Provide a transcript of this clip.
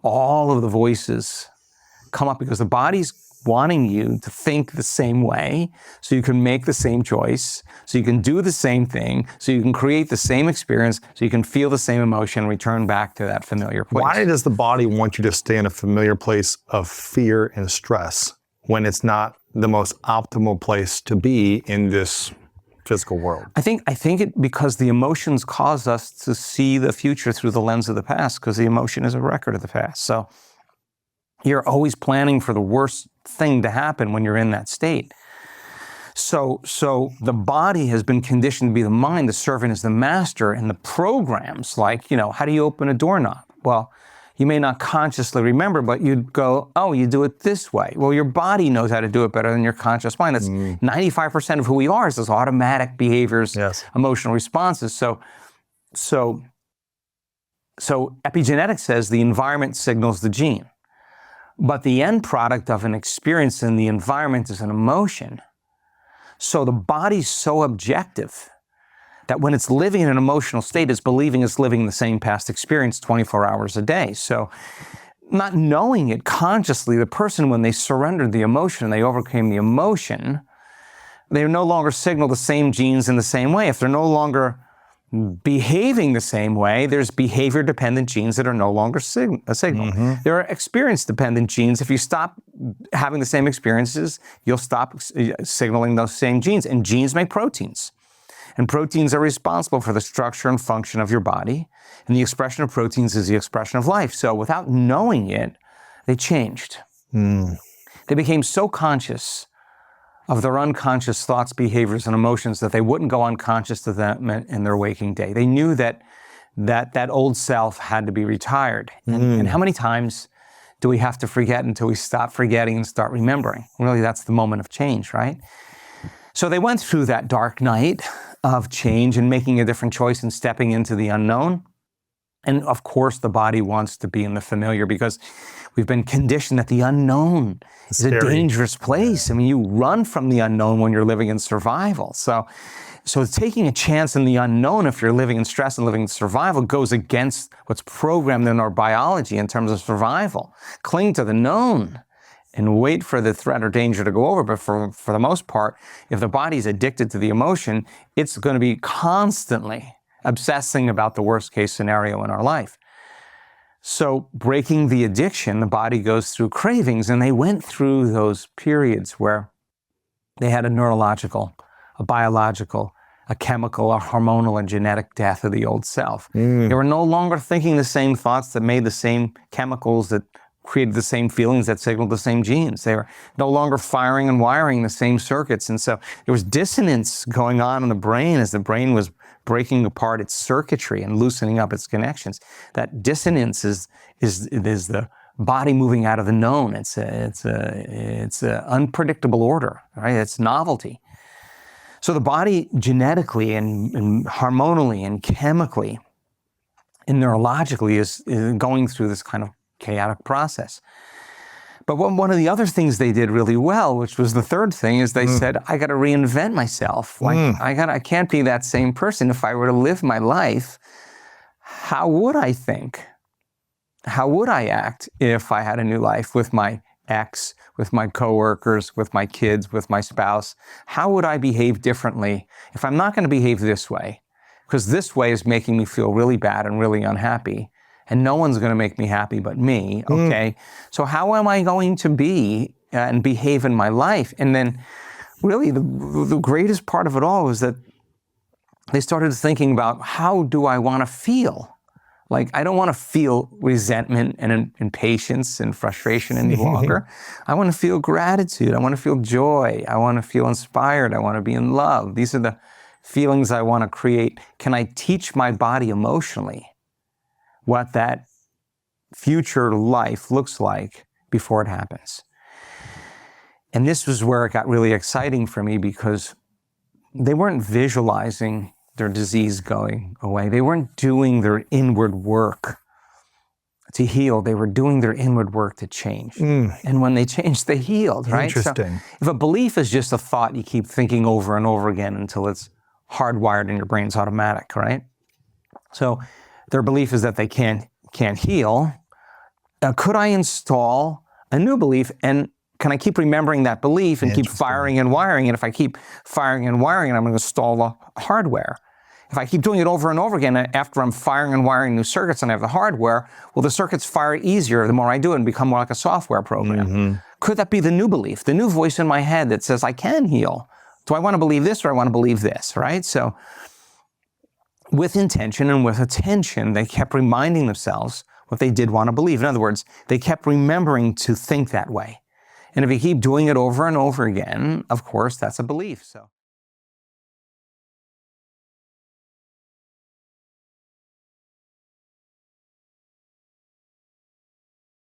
all of the voices come up because the body's wanting you to think the same way so you can make the same choice, so you can do the same thing, so you can create the same experience, so you can feel the same emotion, return back to that familiar place. Why does the body want you to stay in a familiar place of fear and stress when it's not the most optimal place to be in this physical world? I think it because the emotions cause us to see the future through the lens of the past, because the emotion is a record of the past. So you're always planning for the worst thing to happen when you're in that state. So the body has been conditioned to be the mind, the servant is the master, and the programs like, how do you open a doorknob? Well, you may not consciously remember, but you'd go, oh, you do it this way. Well, your body knows how to do it better than your conscious mind. That's 95% of who we are is those automatic behaviors, emotional responses. So epigenetics says the environment signals the gene. But the end product of an experience in the environment is an emotion. So the body's so objective that when it's living in an emotional state, it's believing it's living the same past experience 24 hours a day. So not knowing it consciously, the person, when they surrendered the emotion, they overcame the emotion, they no longer signal the same genes in the same way. If they're no longer behaving the same way, there's behavior-dependent genes that are no longer a signal. There are experience-dependent genes. If you stop having the same experiences, you'll stop signaling those same genes. And genes make proteins. And proteins are responsible for the structure and function of your body. And the expression of proteins is the expression of life. So without knowing it, they changed. They became so conscious of their unconscious thoughts, behaviors, and emotions that they wouldn't go unconscious to them in their waking day. They knew that old self had to be retired. And how many times do we have to forget until we stop forgetting and start remembering? Really, that's the moment of change, right? So they went through that dark night of change and making a different choice and stepping into the unknown. And of course, the body wants to be in the familiar because we've been conditioned that the unknown is a dangerous place. I mean, you run from the unknown when you're living in survival. So taking a chance in the unknown, if you're living in stress and living in survival, goes against what's programmed in our biology in terms of survival. Cling to the known and wait for the threat or danger to go over. But for the most part, if the body's addicted to the emotion, it's going to be constantly obsessing about the worst case scenario in our life. So breaking the addiction, the body goes through cravings, and they went through those periods where they had a neurological, a biological, a chemical, a hormonal, and genetic death of the old self. They were no longer thinking the same thoughts that made the same chemicals that created the same feelings that signaled the same genes. They were no longer firing and wiring the same circuits. And so there was dissonance going on in the brain as the brain was breaking apart its circuitry and loosening up its connections. That dissonance is the body moving out of the known. It's a unpredictable order, right? It's novelty. So the body genetically and hormonally and chemically and neurologically is going through this kind of chaotic process. But one of the other things they did really well, which was the third thing, is they said, I got to reinvent myself. Like I can't be that same person. If I were to live my life, how would I think? How would I act if I had a new life with my ex, with my coworkers, with my kids, with my spouse? How would I behave differently if I'm not going to behave this way? Because this way is making me feel really bad and really unhappy. And no one's going to make me happy but me, okay? So how am I going to be and behave in my life? And then really the greatest part of it all was that they started thinking about, how do I want to feel? Like, I don't want to feel resentment and impatience and frustration any longer. I want to feel gratitude. I want to feel joy. I want to feel inspired. I want to be in love. These are the feelings I want to create. Can I teach my body emotionally what that future life looks like before it happens? And this was where it got really exciting for me, because they weren't visualizing their disease going away. They weren't doing their inward work to heal. They were doing their inward work to change. And when they changed, they healed, right? Interesting. So if a belief is just a thought you keep thinking over and over again until it's hardwired in your brain, it's automatic, right? So their belief is that they can't heal. could I install a new belief, and can I keep remembering that belief and keep firing and wiring it? If I keep firing and wiring it, I'm going to install the hardware. If I keep doing it over and over again, after I'm firing and wiring new circuits and I have the hardware, well, the circuits fire easier the more I do it and become more like a software program. Could that be the new belief, the new voice in my head that says I can heal? Do I want to believe this or I want to believe this, right? So with intention and with attention, they kept reminding themselves what they did want to believe. In other words, they kept remembering to think that way. And if you keep doing it over and over again, of course, that's a belief. So.